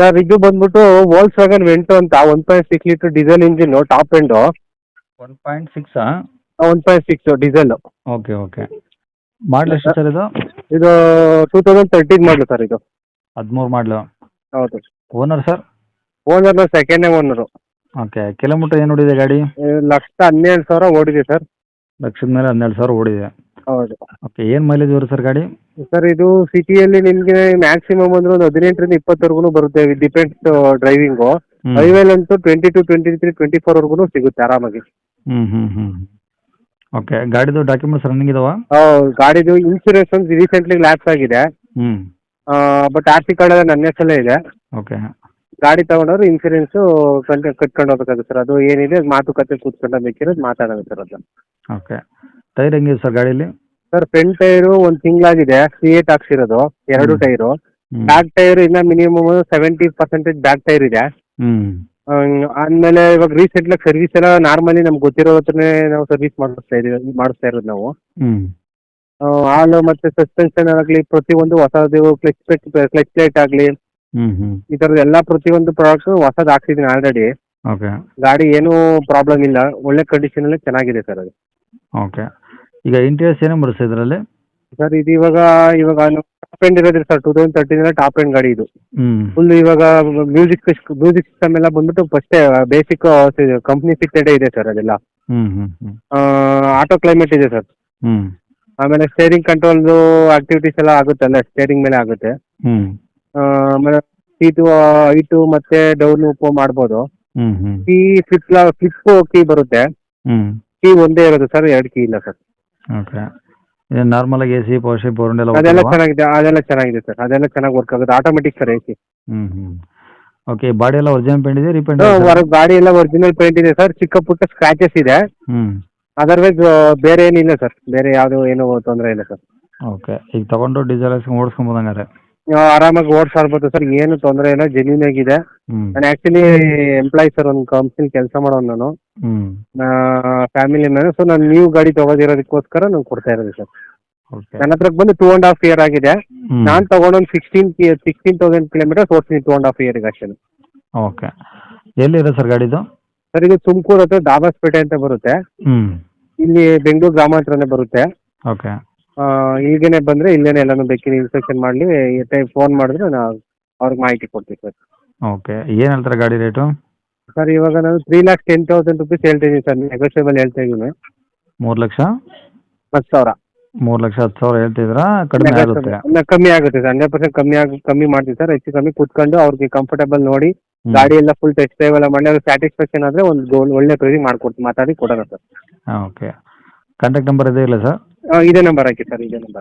Sir ಇದು ಬಂದ್ಬಿಟ್ಟು Volks wagon Vento ಅಂತ 1.6 litre diesel engine top end. 1.6 1.6 diesel. Okay okay. Model ಎಷ್ಟು sir ಇದು? ಇದು 2013 ಮಾಡಲು ಸರ್ ಇದು. 13 ಮಾಡಲು. ಹೌದು. Owner sir? Owner second owner. Okay. Kilometre ಏನು ಓಡಿದೆ ಗಾಡಿ? 1,12,000 ಓಡಿದೆ ಸರ್. ಲಕ್ಷದ ಮೇಲೆ 12,000 ಓಡಿದೆ. ಹೌದು. ಓಕೆ. ಏನು ಮೈಲೇಜ್ ಬರುತ್ತೆ ಸರ್ ಗಾಡಿ? ಸರ್ ಇದು ಸಿಟಿಯಲ್ಲಿ ನಿಮಗೆ ಮ್ಯಾಕ್ಸಿಮಮ್ ಅಂದ್ರೆ ಒಂದು 18ರಿಂದ 20ವರೆಗೂ ಬರುತ್ತೆ, ಡಿಪೆಂಡ್ಸ್ ಡ್ರೈವಿಂಗು. ಹೈವೇಲಂತೂ 22, 23, 24ವರೆಗೂ ಸಿಗುತ್ತೆ ಆರಾಮಾಗಿ. ಓಕೆ. ಗಾಡಿದು ಡಾಕ್ಯುಮೆಂಟ್ಸ್ ರನ್ನಿಂಗ್ ಇದಾವ? ಗಾಡಿದು ಇನ್ಶೂರೆನ್ಸ್ ಒಂದು ರೀಸೆಂಟ್ಲಿ ಲ್ಯಾಪ್ಸ್ ಆಗಿದೆ. ಬಟ್ ಆರ್ ಸಿ ಕಾರ್ಡ್ ಎಲ್ಲ ನನ್ನ ಹೆಸರಲ್ಲೇ ಇದೆ. ಓಕೆ. ಗಾಡಿ ತಗೊಂಡವ್ರು ಇನ್ಶೂರೆನ್ಸು ಕಟ್ಕೊಂಡು ಹೋಗ್ಬೇಕಾಗುತ್ತೆ ಸರ್. ಅದು ಏನಿದೆ ಮಾತುಕತೆ ಕೂತ್ಕೊಂಡು ಬೇಕಿರೋದು ಮಾತಾಡೋದು ಸರ್ ಅದು. ಓಕೆ. ಟೈರ್ ಹೆಂಗಿದೆ ಸರ್ ಗಾಡೀಲಿ? ಸರ್ ಫ್ರಂಟ್ ಟೈರು ಒಂದು ತಿಂಗಳಾಗಿದೆ, C8 ಹಾಕ್ಸಿರೋದು 2 ಟೈರು. ಬ್ಯಾಕ್ ಟೈರ್ ಇನ್ನ ಮಿನಿಮಮ್ 70% ಬ್ಯಾಕ್ ಟೈರ್ ಇದೆ. ಆದ್ಮೇಲೆ ಇವಾಗ ರೀಸೆಂಟ್ಲಿ ಸರ್ವಿಸ್ ಎಲ್ಲ ನಾರ್ಮಲಿ ನಮ್ಗೆ ಗೊತ್ತಿರೋ ಹತ್ರನೇ ನಾವು ಸರ್ವಿಸ್ ಮಾಡಿಸ್ತಾ ಇರೋದು ನಾವು. ಹಾಲು ಮತ್ತೆ ಸಸ್ಪೆನ್ಷನ್ ಆಗಲಿ ಪ್ರತಿಯೊಂದು ಹೊಸದು, ಕ್ಲಚ್ ಪ್ಲೇಟ್ ಆಗಲಿ ಈ ಥರದ ಎಲ್ಲ ಪ್ರತಿಯೊಂದು ಪ್ರಾಡಕ್ಟ್ ಹೊಸದು ಹಾಕ್ಸಿದ್ದೀನಿ ಆಲ್ರೆಡಿ. ಓಕೆ. ಗಾಡಿ ಏನೂ ಪ್ರಾಬ್ಲಮ್ ಇಲ್ಲ, ಒಳ್ಳೆ ಕಂಡೀಷನಲ್ಲಿ ಚೆನ್ನಾಗಿದೆ ಸರ್ ಅದು. ಓಕೆ. ಈಗ ಇಂಟೀರಿಯರ್ಸ್ ಏನೇನು ಬರುತ್ತೆ ಇದರಲ್ಲಿ? ಸರ್ ಇದು ಇವಾಗ ಟಾಪ್ ಎಂಡ್ ಇರೋದ್ರಿ ಸರ್. 2013 ಟಾಪ್ ಎಂಡ್ ಗಾಡಿ ಇದು. ಫುಲ್ ಇವಾಗ ಮ್ಯೂಸಿಕ್ ಸಿಸ್ಟಮ್ ಎಲ್ಲ ಬಂದ್ಬಿಟ್ಟು ಫಸ್ಟೇ ಬೇಸಿಕ್ ಕಂಪ್ನಿ ಫಿಕ್ಟೆಡ್ ಇದೆ ಸರ್ ಅದೆಲ್ಲ. ಆಟೋ ಕ್ಲೈಮೇಟ್ ಇದೆ ಸರ್. ಆಮೇಲೆ ಸ್ಟೇರಿಂಗ್ ಕಂಟ್ರೋಲ್ದು ಆಕ್ಟಿವಿಟೀಸ್ ಎಲ್ಲ ಆಗುತ್ತೆ, ಅಲ್ಲ ಸ್ಟೇರಿಂಗ್ ಮೇಲೆ ಆಗುತ್ತೆ. ಆಮೇಲೆ ಸೀಟು ಹೈಟು ಮತ್ತೆ ಡೌನ್ ಉಪ್ಪು ಮಾಡ್ಬೋದು. ಕೀ ಫ್ಲಿಪ್ ಕೀ ಬರುತ್ತೆ. ಕೀ ಒಂದೇ ಇರೋದು ಸರ್, 2 ಕೀ ಇಲ್ಲ ಸರ್. ಓಕೆ. ನಾರ್ಮಲ್ ಆಗಿ AC power steering power window ಅದೆಲ್ಲ ಚೆನ್ನಾಗಿದೆ, ಸರ್. ಅದೆಲ್ಲ ಚೆನ್ನಾಗಿ ವರ್ಕ್ ಆಗುತ್ತೆ, automatic sir AC. Okay. Body ಎಲ್ಲ ಒರಿಜಿನಲ್ ಪೇಂಟ್ ಇದೆ, ರೀಪೇಂಟ್? ಗಾಡಿ ಎಲ್ಲ ಒರಿಜಿನಲ್ ಪೇಂಟ್ ಇದೆ ಸರ್. ಚಿಕ್ಕ ಪುಟ್ಟ ಸ್ಕ್ರಾಚಸ್ ಇದೆ. ಅದರ್ವೈಸ್ ಬೇರೆ ಏನಿಲ್ಲ ಸರ್, ಬೇರೆ ಯಾವುದು ಏನು ತೊಂದರೆ ಇಲ್ಲ ಸರ್. ಓಕೆ. ಈಗ ತಗೊಂಡು ಡೀಸೆಲ್ ಓಡಿಸ್ಕೊಬೋದು ಹಂಗಾರೆ? ಆರಾಮಾಗಿ ಓಡಿಸಾಡ್ಬೋದು ಸರ್, ಏನು ತೊಂದರೆ ಇಲ್ಲ, ಜೆನ್ಯೂನ್ ಆಗಿದೆ. ನಾನು ಆ್ಯಕ್ಚುಲಿ ಎಂಪ್ಲಾಯ್ ಸರ್, ಒಂದು ಕಂಪ್ನಿ ಕೆಲಸ ಮಾಡೋನು ನಾನು, ಫ್ಯಾಮಿಲಿ ಮ್ಯಾನ್. ಸೊ ನಾನು ನ್ಯೂ ಗಾಡಿ ತಗೋದಿರೋದಕ್ಕೋಸ್ಕರ ನಾನು ಕೊಡ್ತಾ ಇರೋದು ಸರ್. ನನ್ನ ಹತ್ರಕ್ಕೆ ಬಂದು 2.5 year ಆಗಿದೆ. ನಾನು ತಗೊಂಡೊಂದು 16,000 ಕಿಲೋಮೀಟರ್ಸ್ ಓಡಿಸ್ತೀನಿ 2.5 year ಅಷ್ಟೇ. ಓಕೆ. ಎಲ್ಲಿದೆ ಸರ್ ಗಾಡಿದು? ಸರ್ ಇದು ತುಮಕೂರು ಹತ್ರ ದಾಬಾಸ್ಪೇಟೆ ಅಂತ ಬರುತ್ತೆ. ಇಲ್ಲಿ ಬೆಂಗಳೂರು ಗ್ರಾಮಾಂತರನೇ ಬರುತ್ತೆ. ಓಕೆ. ಈಗೇನೆ ಬಂದರೆ ಇಲ್ಲೇನೆ ಎಲ್ಲನೂ ಬೇಕಿದ್ರೆ ಇನ್ಸ್ಪೆಕ್ಷನ್ ಮಾಡಲಿ, ಫೋನ್ ಮಾಡಿದ್ರೆ ನಾವು ಅವ್ರಿಗೆ ಮಾಹಿತಿ ಕೊಡ್ತೀವಿ ಸರ್. ಓಕೆ. ಏನು ಹೇಳ್ತಾರೆ ಗಾಡಿ ರೇಟು? ಸರ್ ಇವಾಗ ನಾನು 3,10,000 ರೂಪೀಸ್ ಹೇಳ್ತಿದ್ದೀನಿ ಸರ್, ನೆಗೋಷಿಯಬಲ್ ಹೇಳ್ತಾ ಇದ್ದೀನಿ. 3,10,000? 3,10,000 ಹೇಳ್ತಿದ್ರಾ? ಕಡಿಮೆ ಆಗುತ್ತೆ? ಕಮ್ಮಿ ಆಗುತ್ತೆ ಸರ್, 100% ಕಮ್ಮಿ ಮಾಡ್ತೀವಿ ಸರ್. ಹೆಚ್ಚು ಕಮ್ಮಿ ಕೂತ್ಕೊಂಡು ಅವ್ರಿಗೆ ಕಂಫರ್ಟಬಲ್ ನೋಡಿ ಗಾಡಿ ಎಲ್ಲ ಫುಲ್ ಟೆಸ್ಟ್ ಡ್ರೈವ್ ಎಲ್ಲ ಮಾಡಿ ಅವ್ರಿಗೆ ಸ್ಯಾಟಿಸ್ಫ್ಯಾಕ್ಷನ್ ಆದರೆ ಒಂದು ಒಳ್ಳೆ ಪ್ರೈಸಿಗೆ ಮಾಡ್ಕೊಡ್ತೀವಿ, ಮಾತಾಡಿ ಕೊಡೋಣ ಸರ್. ಓಕೆ. ಕಾಂಟ್ಯಾಕ್ಟ್ ನಂಬರ್ ಇದೆ ಇಲ್ಲ ಸರ್? ಇದೇ ನಂಬರ್ ಹಾಕಿ ಸರ್, ಇದೇ ನಂಬರ್.